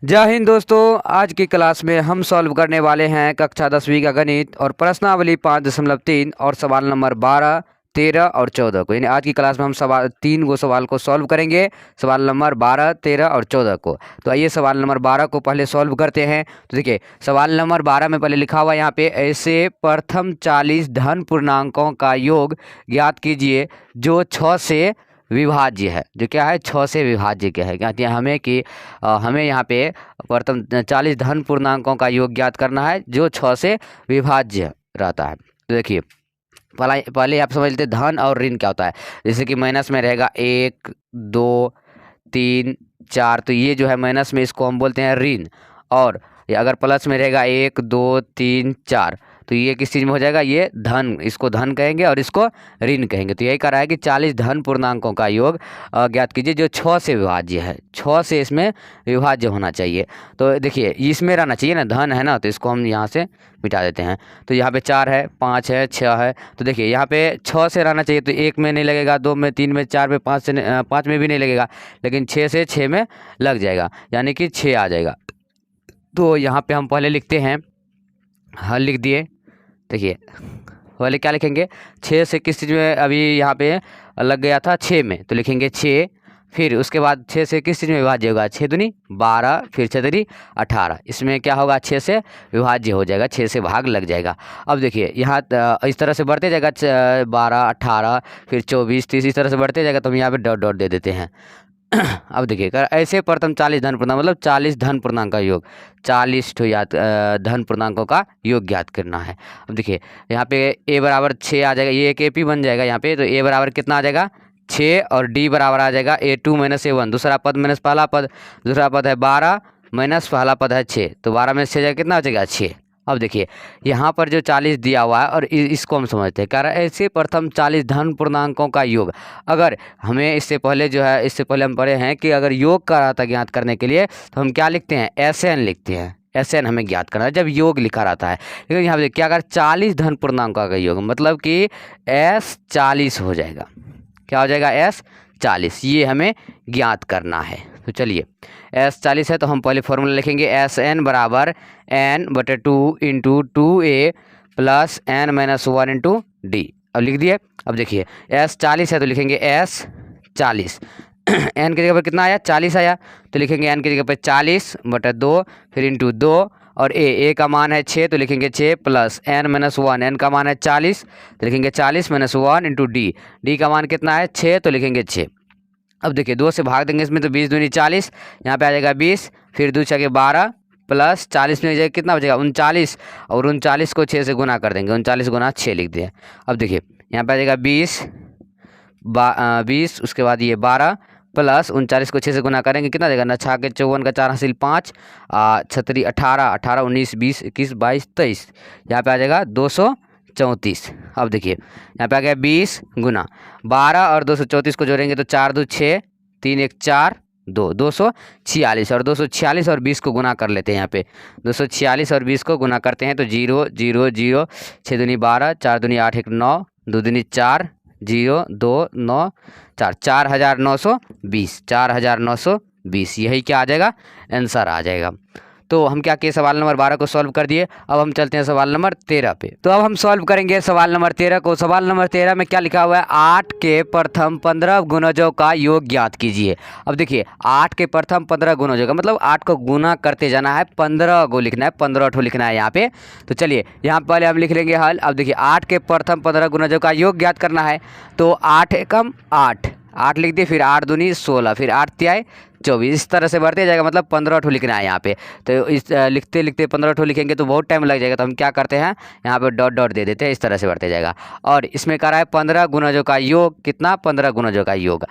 जय हिंद दोस्तों। आज की क्लास में हम सॉल्व करने वाले हैं कक्षा 10वीं का गणित और प्रश्नावली 5.3 और सवाल नंबर 12, 13 और 14 को। यानी आज की क्लास में हम सवाल 3 गो सवाल को सॉल्व करेंगे, सवाल नंबर 12, 13 और 14 को। तो आइए सवाल नंबर 12 को पहले सॉल्व करते हैं। तो देखिए सवाल नंबर 12 में पहले लिखा हुआ यहाँ पे, ऐसे प्रथम 40 धन पूर्णांकों का योग ज्ञात कीजिए जो 6 से विभाज्य है। जो क्या है, 6 से विभाज्य क्या है, कहते हैं हमें कि हमें यहाँ पे प्रथम 40 धन पूर्णांकों का योग ज्ञात करना है जो 6 से विभाज्य रहता है। तो देखिए पहले आप समझ लेते धन और ऋण क्या होता है। जैसे कि माइनस में रहेगा 1, 2, 3, 4, तो ये जो है माइनस में, इसको हम बोलते हैं ऋण। और अगर प्लस में रहेगा 1, 2, 3, 4, तो ये किस चीज़ में हो जाएगा, ये धन, इसको धन कहेंगे और इसको ऋण कहेंगे। तो यही कह रहा है कि 40 धन पूर्णांकों का योग ज्ञात कीजिए जो 6 से विभाज्य है। 6 से इसमें विभाज्य होना चाहिए। तो देखिए इसमें रहना चाहिए ना, धन है ना, तो इसको हम यहाँ से मिटा देते हैं। तो यहाँ पे 4 है, 5 है, 6 है। तो देखिए यहाँ पे 6 से रहना चाहिए, तो 1 में नहीं लगेगा, 2 में, 3 में, 4 में, 5 में भी नहीं लगेगा, लेकिन 6 से 6 में लग जाएगा, यानी कि 6 आ जाएगा। तो यहाँ पे हम पहले लिखते हैं, हल लिख दिए। देखिए पहले क्या लिखेंगे, 6 से किस चीज़ में अभी यहाँ पे लग गया था, 6 में, तो लिखेंगे 6। फिर उसके बाद 6 से किस चीज़ में विभाज्य होगा, 6 दूनी 12, फिर 6 दूनी 18। इसमें क्या होगा, 6 से विभाज्य हो जाएगा, 6 से भाग लग जाएगा। अब देखिए यहाँ इस तरह से बढ़ते जाएगा, 12, 18, फिर 24, 30, इस तरह से बढ़ते जाएगा। तो हम यहाँ पे डॉट डॉट दे देते हैं। अब देखिए ऐसे प्रथम 40 धन पूर्णांक, मतलब 40 धन पूर्णांक का योग, 40 धन पूर्णांकों का योग ज्ञात करना है। अब देखिए यहाँ पे a बराबर 6 आ जाएगा, ये एक AP बन जाएगा यहाँ पे। तो a बराबर कितना आ जाएगा, 6, और d बराबर आ जाएगा a2 माइनस a1, दूसरा पद माइनस पहला पद, दूसरा पद है 12 माइनस पहला पद है 6, तो 12 में 6 जाएगा, कितना हो जाएगा, 6। अब देखिए यहाँ पर जो 40 दिया हुआ है और इसको हम समझते हैं, कह रहा है ऐसे प्रथम 40 धन पूर्णांकों का योग। अगर हमें इससे पहले जो है, इससे पहले हम पढ़े हैं कि अगर योग का रहता ज्ञात करने के लिए, तो हम क्या लिखते हैं, SN लिखते हैं। SN हमें ज्ञात करना है जब योग लिखा रहता है। लेकिन यहाँ पे क्या, अगर 40 धन पूर्णांकों का योग, मतलब कि S 40 हो जाएगा। क्या हो जाएगा, S 40, ये हमें ज्ञात करना है। तो चलिए S 40 है, तो हम पहले फॉर्मूला लिखेंगे, SN बराबर n/2 into 2a plus n-1 into D. अब लिख दिए। अब देखिए S 40 है, तो लिखेंगे S 40। n की जगह पर कितना आया, 40 आया, तो लिखेंगे n की जगह पर 40/2, फिर इंटू 2, और a का मान है 6, तो लिखेंगे 6 प्लस n-1, n का मान है 40, तो लिखेंगे 40-1 इंटू डी का मान कितना है, 6, तो लिखेंगे 6। अब देखिए 2 से भाग देंगे इसमें, तो 20 दूनी 40, यहाँ पे आ जाएगा 20, फिर 2 छके 12 प्लस 40 में कितना बचेगा, 39, और 39 को 6 से गुना कर देंगे, 39 गुना 6 लिख दिए। अब देखिए यहाँ पे आ जाएगा 20, उसके बाद ये 12 प्लस 39 को 6 से गुना करेंगे, कितना देगा ना, 6 के 54 का 4 हासिल 5, 36, 18, 18, 19, 20, 21, 22, 23, यहाँ पे आ जाएगा 234। अब देखिए यहाँ पे आ गया 20 गुना 12 और 234 को जोड़ेंगे, तो 4 2 6, 3 1 4 2, 246, और 246 और 20 को गुना कर लेते हैं। यहाँ पे 246 और 20 को गुना करते हैं, तो 0 0 0, 6 दूनी 12, 4 दूनी 8, 1 9, 2 दूनी 4, 0 2 9 4, 4920, 4920, यही क्या आ जाएगा, आंसर आ जाएगा। तो हम क्या किए, सवाल नंबर 12 को सॉल्व कर दिए। अब हम चलते हैं सवाल नंबर 13 पे। तो अब हम सॉल्व करेंगे सवाल नंबर 13 को। सवाल नंबर 13 में क्या लिखा हुआ है, 8 के प्रथम 15 गुणजों का योग ज्ञात कीजिए। अब देखिए 8 के प्रथम 15 गुणजों का मतलब 8 को गुना करते जाना है, 15 को लिखना है, 15 ठो लिखना है यहाँ पे। तो चलिए यहाँ पहले हम लिख लेंगे हल। अब देखिए 8 के प्रथम 15 गुणजों का योग ज्ञात करना है, तो 8 एकम 8 लिख दिए, फिर 8 दूनी 16, फिर 8 तिहाई 24, इस तरह से बढ़ते जाएगा, मतलब 15 ठो लिखना है यहाँ पे। तो इस लिखते लिखते 15 ठो लिखेंगे तो बहुत टाइम लग जाएगा, तो हम क्या करते हैं, यहाँ पे डॉट डॉट दे देते हैं, इस तरह से बढ़ते जाएगा। और इसमें कह रहा है 15 गुणजों का योग, कितना, 15 गुणजों का योग।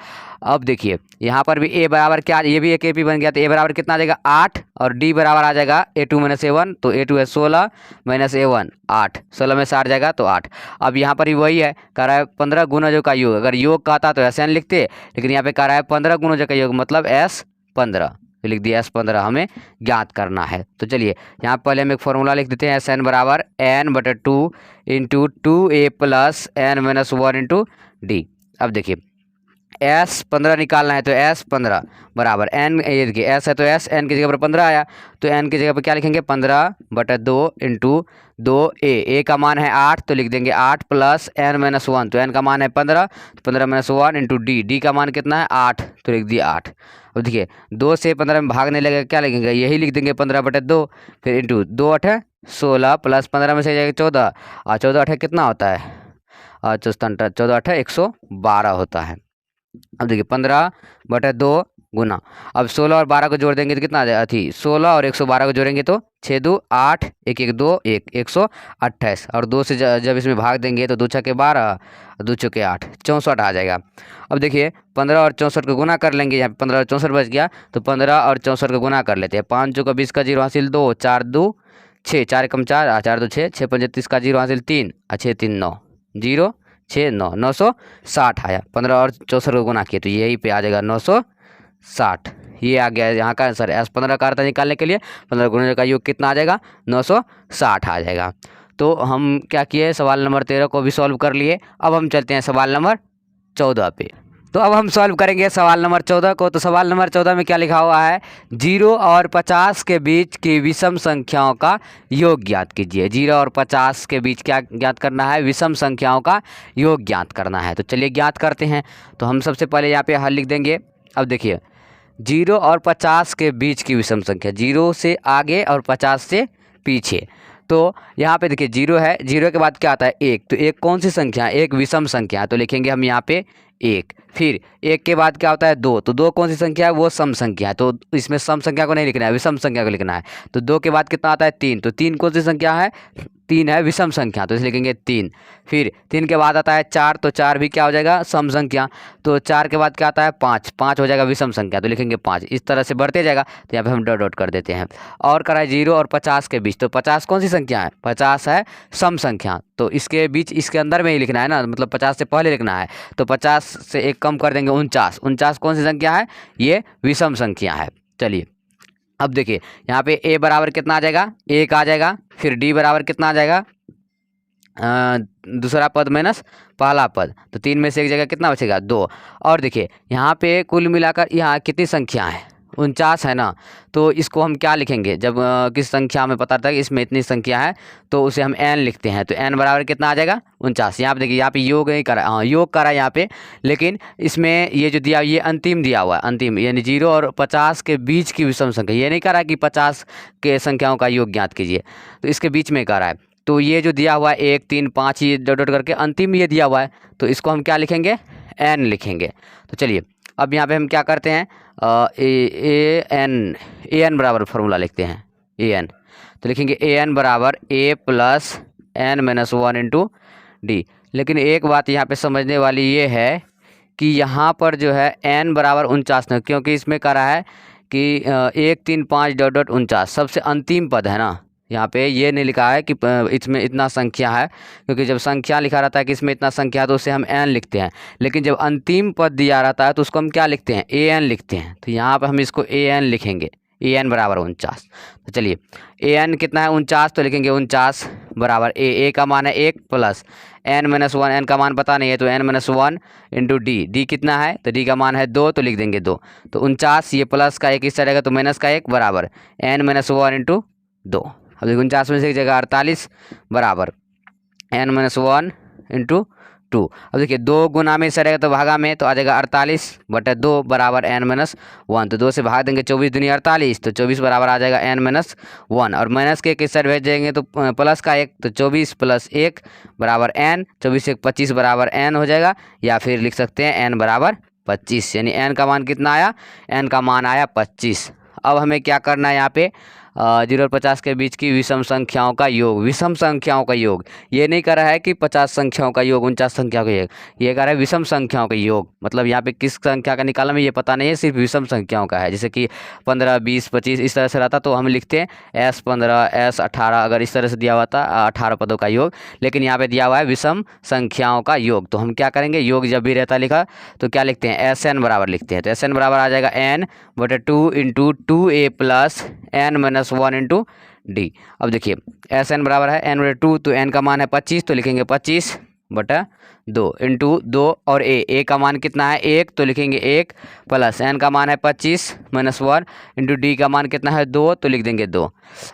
अब देखिए यहाँ पर भी a बराबर क्या, ये भी एक AP बन गया, तो a बराबर कितना आ जाएगा 8, और d बराबर आ जाएगा a2 माइनस a1, तो a2 है 16 माइनस a1 8, 16 में 60 जाएगा तो 8। अब यहाँ पर भी वही है, कह रहा है 15 गुणजों का योग। अगर योग कहता तो SN लिखते, लेकिन यहाँ पे कह रहा है 15 गुणजों का योग, मतलब S15, तो लिख दिया S15 हमें ज्ञात करना है। तो चलिए यहाँ पहले हम एक फॉर्मूला लिख देते हैं, SN बराबर n/2 into 2a plus n-1 into D. अब देखिए S15 निकालना है तो S15 बराबर n, ये देखिए S है तो S, n की जगह पर 15 आया तो n की जगह पर क्या लिखेंगे 15/2 इंटू 2a का मान है 8 तो लिख देंगे 8 प्लस n-1 तो n का मान है 15 तो 15-1 इंटू d का मान कितना है 8 तो लिख दिया 8। अब देखिए 2 से 15 में भागने लगेगा क्या लिखेंगे यही लिख देंगे 15/2 फिर इंटू 2 × 16 प्लस 15 में से जाएगा 14 और 14 कितना होता है 14 112 होता है। अब देखिए 15/2 गुना, अब 16 और 12 को जोड़ देंगे तो कितना आ जाएगा 16 और 112 को जोड़ेंगे तो 6 2 8 1 1 2 1 128 और 2 से जब इसमें भाग देंगे तो 2 6 12 2 6 8 64 आ जाएगा। अब देखिए 15 और 64 को गुना कर लेंगे, यहाँ पे 15 और 64 बच गया तो 15 और 64 को गुना कर लेते हैं। 5 चौका 20 का 0 हासिल 2 4 2 6 4 कम 4 4 2 6 6 5 30 का 0 हासिल 3 6 3 9 0 6 9 960 आया। 15 और 64 को गुना किए तो यही पे आ जाएगा 960। ये आ गया यहाँ का आंसर। S15 का अर्थ निकालने के लिए 15 गुणन का योग कितना आ जाएगा 960 आ जाएगा। तो हम क्या किए सवाल नंबर 13 को भी सॉल्व कर लिए। अब हम चलते हैं सवाल नंबर 14 पे। तो अब हम सॉल्व करेंगे सवाल नंबर 14 को। तो सवाल नंबर 14 में क्या लिखा हुआ है 0 और 50 के बीच की विषम संख्याओं का योग ज्ञात कीजिए। 0 और 50 के बीच क्या ज्ञात करना है विषम संख्याओं का योग ज्ञात करना है। तो चलिए ज्ञात करते हैं। तो हम सबसे पहले यहाँ पे हल लिख देंगे। अब देखिए 0 और 50 के बीच की विषम संख्या 0 से आगे और 50 से पीछे। तो यहाँ पे देखिए 0 है, 0 के बाद क्या आता है 1, तो 1 कौन सी संख्या है एक विषम संख्या है तो लिखेंगे हम यहाँ पे 1। फिर 1 के बाद क्या होता है 2, तो 2 कौन सी संख्या है वो सम संख्या है तो इसमें सम संख्या को नहीं लिखना है विषम संख्या को लिखना है। तो 2 के बाद कितना आता है 3, तो 3 कौन सी संख्या है 3 है विषम संख्या तो इसे लिखेंगे 3। फिर 3 के बाद आता है 4, तो 4 भी क्या हो जाएगा सम संख्या। तो 4 के बाद क्या आता है 5, 5 हो जाएगा विषम संख्या तो लिखेंगे 5। इस तरह से बढ़ते जाएगा तो यहाँ पे हम डॉट डॉट कर देते हैं। और करा है 0 और 50 के बीच, तो 50 कौन सी संख्या है 50 है सम संख्या तो इसके बीच इसके अंदर में ही लिखना है ना, मतलब 50 से पहले लिखना है। तो 50 से 1 कम कर देंगे 49, 49 कौन सी संख्या है ये विषम संख्या है। चलिए अब देखिए यहाँ पे a बराबर कितना आ जाएगा 1 आ जाएगा। फिर d बराबर कितना आ जाएगा दूसरा पद माइनस पहला पद, तो 3 में से एक जगह कितना बचेगा 2। और देखिए यहाँ पे कुल मिलाकर यहाँ कितनी संख्या है 49 है ना, तो इसको हम क्या लिखेंगे जब किस संख्या में पता था कि इसमें इतनी संख्या है तो उसे हम n लिखते हैं। तो n बराबर कितना आ जाएगा 49। यहाँ पे देखिए यहाँ पे योग नहीं करा, हाँ योग करा यहाँ पे, लेकिन इसमें ये जो दिया ये अंतिम दिया हुआ है अंतिम, यानी 0 और 50 के बीच की विषम संख्या। ये नहीं करा कि 50 के संख्याओं का योग ज्ञात कीजिए, तो इसके बीच में करा है। तो ये जो दिया हुआ है 1 3 5 ये डॉट डॉट करके अंतिम ये दिया हुआ है तो इसको हम क्या लिखेंगे n लिखेंगे। तो चलिए अब यहाँ पे हम क्या करते हैं ए एन बराबर फॉर्मूला लिखते हैं an, तो लिखेंगे an बराबर a plus n-1 into D. लेकिन एक बात यहाँ पे समझने वाली ये है कि यहाँ पर जो है n बराबर 49 नहीं, क्योंकि इसमें करा है कि 1 3 5 डॉट डॉट 49 सबसे अंतिम पद है ना। यहाँ पे ये नहीं लिखा है कि इसमें इतना संख्या है, क्योंकि जब संख्या लिखा रहता है कि इसमें इतना संख्या है तो उसे हम n लिखते हैं। लेकिन जब अंतिम पद दिया रहता है तो उसको हम क्या लिखते हैं an लिखते हैं। तो यहाँ पर हम इसको an लिखेंगे an बराबर 49। तो चलिए an कितना है 49, तो लिखेंगे 49 बराबर a का मान है 1 प्लस n-1, n का मान पता नहीं है तो n-1 इंटू d कितना है तो d का मान है 2 तो लिख देंगे 2। तो 49 ये प्लस का 1 इस रहेगा तो माइनस का 1 बराबर n-1 इंटू 2। अब देखो 49 में से एक जगह 48 बराबर n-1 इंटू 2। अब देखिए 2 गुना में से रहेगा तो भागा में तो आ जाएगा 48/2 बराबर n-1। तो 2 से भाग देंगे 24 दूनी 48, तो 24 बराबर आ जाएगा n-1 और माइनस के किस साइड भेज देंगे तो प्लस का 1, तो 24 प्लस 1 बराबर n, 24 1 25 बराबर n हो जाएगा। या फिर लिख सकते हैं n बराबर 25, यानी n का मान कितना आया n का मान आया 25। अब हमें क्या करना है यहाँ पे 0 और 50 के बीच की विषम संख्याओं का योग, विषम संख्याओं का योग। ये नहीं कर रहा है कि 50 संख्याओं का योग 49 संख्याओं का योग, ये कर रहा है विषम संख्याओं का योग। मतलब यहाँ पे किस संख्या का निकालना में ये पता नहीं है, सिर्फ विषम संख्याओं का है। जैसे कि 15 20 25 इस तरह से रहता तो हम लिखते हैं S15 S18, अगर इस तरह से दिया हुआ था 18 पदों का योग। लेकिन यहाँ पे दिया हुआ है विषम संख्याओं का योग, तो हम क्या करेंगे योग जब भी रहता लिखा तो क्या लिखते हैं SN बराबर लिखते हैं। तो SN बराबर आ जाएगा n/2 into 2a plus n-1 into D. अब देखिए SN बराबर है n/2, तो n का मान है 25 तो लिखेंगे 25/2 2 इंटू 2 और ए का मान कितना है 1, तो लिखेंगे 1 प्लस एन का मान है 25 माइनस 1 इंटू डी का मान कितना है 2, तो लिख देंगे 2।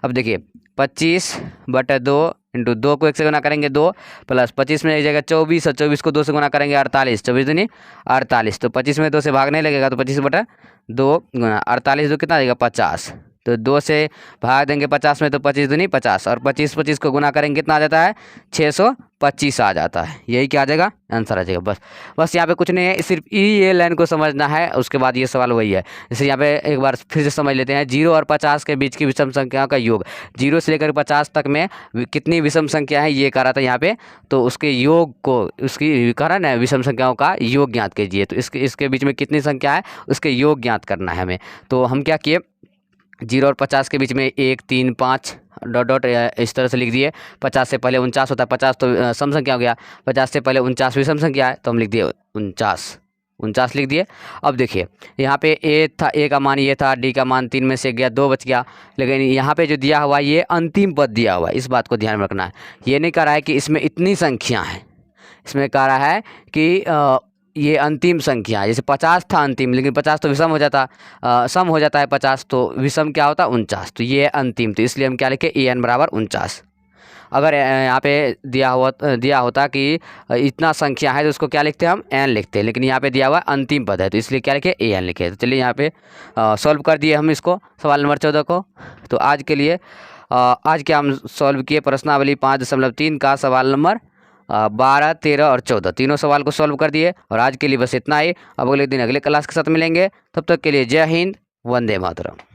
अब देखिए 25/2 इंटू 2 को 1 से गुना करेंगे 2 प्लस 25 में एक जगह 24 और 24 को 2 से गुना करेंगे 48, 24 दूनी 48, तो 25 में 2 से भागने लगेगा तो 25/2 गुना 48 कितना देगा 50, तो 2 से भाग देंगे 50 में तो 25 दूनी 50 और 25 को गुना करेंगे कितना आ जाता है 625 आ जाता है। यही क्या आ जाएगा आंसर आ जाएगा। बस यहाँ पे कुछ नहीं है, सिर्फ ये लाइन को समझना है, उसके बाद ये सवाल वही है। जैसे यहाँ पे एक बार फिर से समझ लेते हैं, 0 और 50 के बीच की विषम संख्याओं का योग, 0 से लेकर 50 तक में कितनी विषम संख्या है ये कह रहा था यहाँ पे, तो उसके योग को उसकी कह रहा ना विषम संख्याओं का योग ज्ञात कीजिए, तो इसके बीच में कितनी संख्या है उसके योग ज्ञात करना है हमें। तो हम क्या किए 0 और 50 के बीच में 1 3 5 डॉट डॉट इस तरह से लिख दिए। 50 से पहले 49 होता है, 50 तो सम संख्या हो गया, 50 से पहले 49 भी सम संख्या है तो हम लिख दिए 49 लिख दिए। अब देखिए यहाँ पे ए का मान ये था, डी का मान 3 में से गया 2 बच गया, लेकिन यहाँ पे जो दिया हुआ ये अंतिम पद दिया हुआ है, इस बात को ध्यान में रखना है। ये नहीं कह रहा है कि इसमें इतनी संख्या है, इसमें कह रहा है कि ये अंतिम संख्या है। जैसे 50 था अंतिम, लेकिन 50 तो विषम हो जाता, सम हो जाता है 50, तो विषम क्या होता 49, तो ये अंतिम, तो इसलिए हम क्या लिखे एन बराबर 49। अगर यहाँ पे दिया होता कि इतना संख्या है तो उसको क्या लिखते हैं हम एन लिखते हैं, लेकिन यहाँ पे दिया हुआ अंतिम पद है तो इसलिए क्या लिखे एन लिखे। तो चलिए यहाँ पे सॉल्व कर दिए हम इसको सवाल नंबर 14 को। तो आज के लिए आज क्या हम सॉल्व किए प्रश्नावली 5.3 का सवाल नंबर 12, 13 और 14 तीनों सवाल को सॉल्व कर दिए। और आज के लिए बस इतना ही। अब अगले दिन अगले क्लास के साथ मिलेंगे, तब तक के लिए जय हिंद, वंदे मातरम।